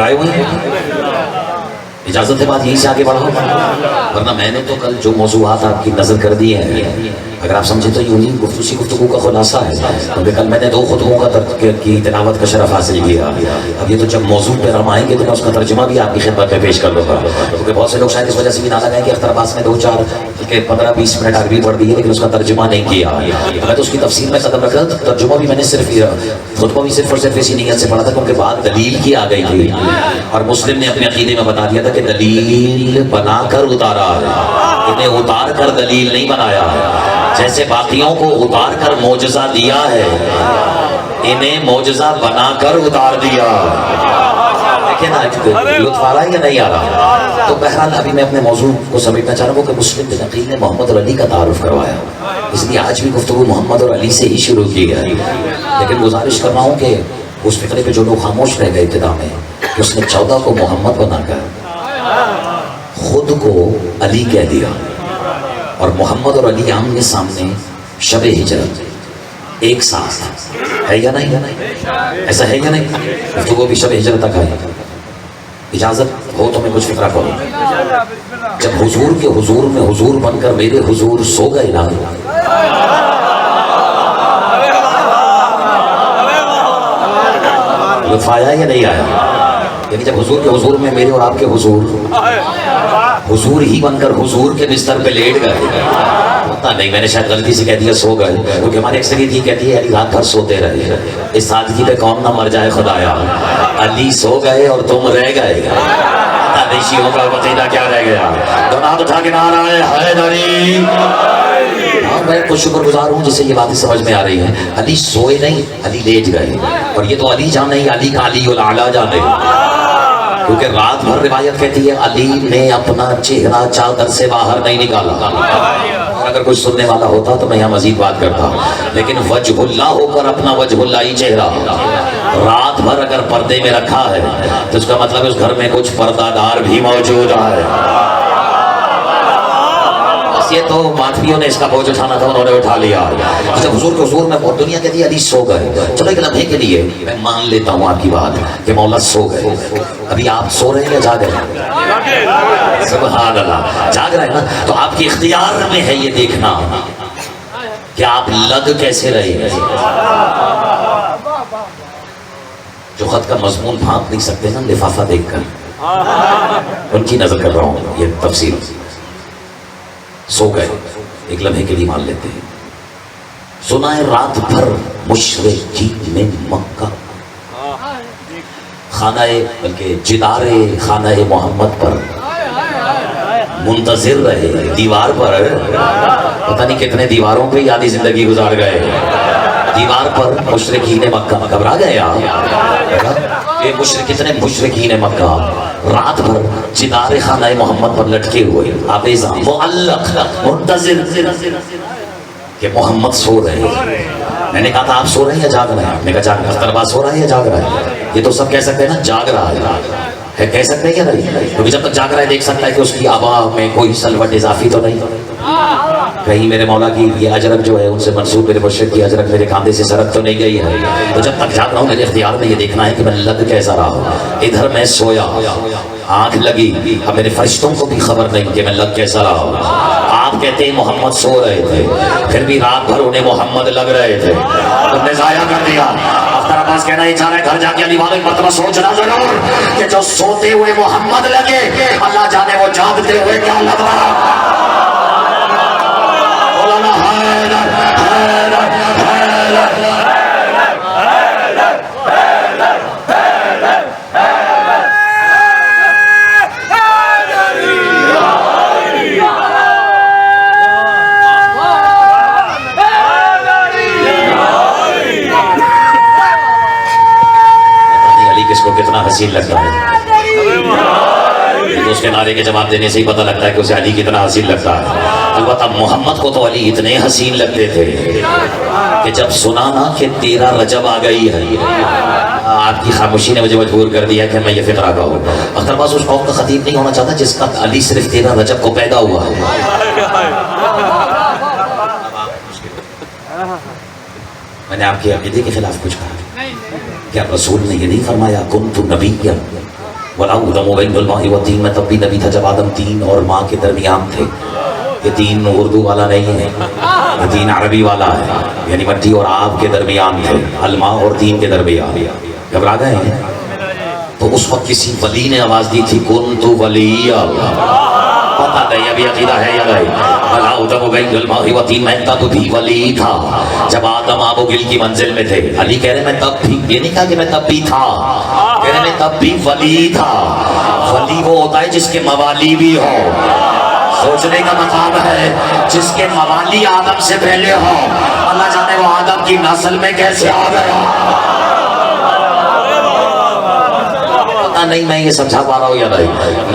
آئے ہوئے ہیں؟ اجازت ہے بات یہیں سے آگے بڑھاؤ، ورنہ میں نے تو کل جو موضوعات آپ کی نظر کر دیے ہیں اگر آپ سمجھے تو یوں ہی گفتگو کا خلاصہ ہے، کیونکہ کل میں نے 2 خطبوں کی تلاوت کا شرف حاصل کیا۔ اب یہ تو جب موضوع پہ ہم آئیں گے تو میں اس کا ترجمہ بھی آپ کی خدمت میں پیش کر دوں گا، کیونکہ بہت سے لوگ شاید اس وجہ سے بھی نہ لگائیں کہ اختر عباس نے 15-20 منٹ عربی پڑھ دی ہے لیکن اس کا ترجمہ نہیں کیا۔ میں تو اس کی تفسیر میں قدم رکھا، ترجمہ بھی میں نے خطبہ بھی صرف اور صرف اسی نیت سے پڑھا تھا کیونکہ بات دلیل کی آ گئی تھی، اور مسلم نے اپنے عقیدے میں بتا دیا تھا کہ دلیل بنا کر اتارا ہے، انہیں اتار کر دلیل نہیں بنایا، جیسے باقیوں کو اتار کر معجزہ دیا ہے انہیں معجزہ بنا کر اتار دیا۔ دیکھیں نا لطف آ رہا ہے یا نہیں آ رہا؟ تو بہرحال ابھی میں اپنے موضوع کو سمیٹنا چاہ رہا ہوں کہ مسلم بن عقیل نے محمد اور علی کا تعارف کروایا، اس لیے آج بھی گفتگو محمد اور علی سے ہی شروع کی ہے، لیکن گزارش کر رہا ہوں کہ اس فکرے پہ جو لوگ خاموش رہ گئے ابتدا میں کہ اس نے 14 کو محمد بنا کر خود کو علی کہہ دیا، اور محمد اور علی آمنے سامنے شب ہجرت ایک ساتھ ہے یا نہیں؟ ایسا ہے یا نہیں؟ گفتگو بھی شب ہجرت تک ہے۔ اجازت ہو تو میں کچھ فکرہ کروں، جب حضور کے حضور میں حضور بن کر میرے حضور سو گئے نا، لطف آیا یا نہیں آیا؟ یعنی جب حضور کے حضور میں میرے اور آپ کے حضور ہی بن کر حضور کے بستر پہ لیٹ گئے، پتہ نہیں میں نے شاید غلطی سے کہہ دیا سو گئے، کیونکہ ہماری اکثریت یہ کہتی ہے علی رات بھر سوتے رہے، اس سادگی پہ کون نہ مر جائے خدایا، علی سو گئے اور تم رہ گئے، پتہ نہیں شیعوں کا بتیجا کیا رہ گیا، دونات اٹھا کے نعرہ حیدری۔ میں کچھ شکر گزار ہوں جسے یہ باتیں سمجھ میں آ رہی ہیں، علی سوئے نہیں، علی لیٹ گئے، اور یہ تو علی جانے ہی علی کا علی الاعلیٰ جانے، کیونکہ رات بھر روایت کہتی ہے علی نے اپنا چہرہ چادر سے باہر نہیں نکالا، اور اگر کوئی سننے والا ہوتا تو میں یہاں مزید بات کرتا، لیکن وجہ اللہ ہو کر اپنا وجہ اللہ ہی چہرہ رات بھر اگر پردے میں رکھا ہے تو اس کا مطلب اس گھر میں کچھ پردہ دار بھی موجود ہے۔ یہ تو ماتھیوں نے اس کا بوجھ اٹھانا تھا، انہوں نے اٹھا لیا۔ جب حضور کے حضور میں بہت دنیا کہتی ہے علی سو گئے، چلو ایک لمحے کے لیے میں مان لیتا ہوں آپ کی بات کہ مولا سو گئے، ابھی آپ سو رہے ہیں یا جاگ رہے ہیں؟ سبحان اللہ، جاگ رہے ہیں نا، تو آپ کے اختیار میں ہے یہ دیکھنا کہ آپ لگ کیسے رہے ہیں۔ جو خط کا مضمون بھانپ نہیں سکتے نا لفافہ دیکھ کر، ان کی نظر کر رہا ہوں، یہ تفسیر سو گئے ایک لمحے کے لیے مان لیتے ہیں۔ سنا ہے رات بھر مشرکین مکہ بلکہ جدار خانہ محمد پر منتظر رہے، دیوار پر، پتہ نہیں کتنے دیواروں پہ یادی زندگی گزار گئے، دیوار پر مشرکین مکہ گھبرا گئے یہ کتنے مشرکین مکہ رات بھر جدار خانہ محمد پر لٹکے ہوئے، آویزاں معلق منتظر کہ محمد سو رہے ہیں۔ میں نے کہا تھا آپ سو رہے ہیں یا جاگ رہے ہیں؟ میں نے کہا جاگ رہے ہیں۔ اختر عباس سو رہا ہے یا جاگ رہا ہے؟ یہ تو سب کہہ سکتے ہیں نا جاگ رہا ہے، کہہ سکتے ہیں یا نہیں؟ کیونکہ جب تک جاگ رہا ہے دیکھ سکتا ہے کہ اس کی آبا میں کوئی سلوٹ اضافی تو نہیں، کہیں میرے مولا کی یہ اجرک جو ہے ان سے منسوب میرے مرشد کی اجرک میرے کاندھے سے سرک تو نہیں گئی ہے۔ تو جب تک جاگ رہا ہوں میرے اختیار میں یہ دیکھنا ہے کہ میں لگ کیسا رہا، ادھر میں سویا آنکھ لگی، اب میرے فرشتوں کو بھی خبر نہیں کہ میں لگ کیسا رہا۔ آپ کہتے ہیں محمد سو رہے تھے، پھر بھی رات بھر انہیں محمد لگ رہے تھے، تم نے ضائع کر دیا۔ اختر عباس کہنا یہ چاہ رہا ہے گھر جا کے علی والے مرتبہ سوچنا ضرور کہ جو سوتے ہوئے محمد لگے اللہ جانے وہ جاگتے ہوئے کیا لگ رہا۔ مولانا حیدر حیدر حیدر کتنا حسین لگتا ہے، تو اس کے نعرے کے جواب دینے سے ہی پتہ لگتا ہے کہ اسے علی کتنا حسین لگتا ہے۔ البتہ محمد کو تو علی اتنے حسین لگتے تھے کہ جب سنا نا کہ 13 رجب آ گئی ہے، آپ کی خاموشی نے مجھے مجبور کر دیا کہ میں یہ فقرہ کہوں۔ اختر عباس اس قوم کا خطیب نہیں ہونا چاہتا جس کا علی صرف 13 رجب کو پیدا ہوا ہے۔ میں نے آپ کے عقیدے کے خلاف کچھ کہا؟ کیا رسول نے یہ نہیں فرمایا کنت نبیا ولا ادم بین الماء والطین میں تب بھی نبی تھا جب آدم تین اور ماں کے درمیان تھے. یہ تین اردو والا نہیں ہے, یہ تین عربی والا ہے, یعنی مٹی اور آب کے درمیان تھے, الماء اور تین کے درمیان. گھبرا گئے ہیں؟ تو اس وقت کسی ولی نے آواز دی تھی کنت ولیا, پتہ نہیں ابھی عقیدہ ہے یا نہیں. بلا ادم بین الماء والطین میں تب بھی ولی تھا جب آدم آب و گل کی منزل میں تھے. علی کہہ رہے میں تب بھی, یہ نہیں کہا کہ میں تب بھی تھا, کہہ رہے میں تب بھی ولی تھا. ولی وہ ہوتا ہے جس کے موالی بھی ہو. سوچنے کا مقام ہے جس کے موالی آدم سے پہلے ہو. اللہ جانے وہ آدم کی نسل میں کیسے آ گیا, پتہ نہیں میں یہ سمجھا پا رہا ہوں یا نہیں.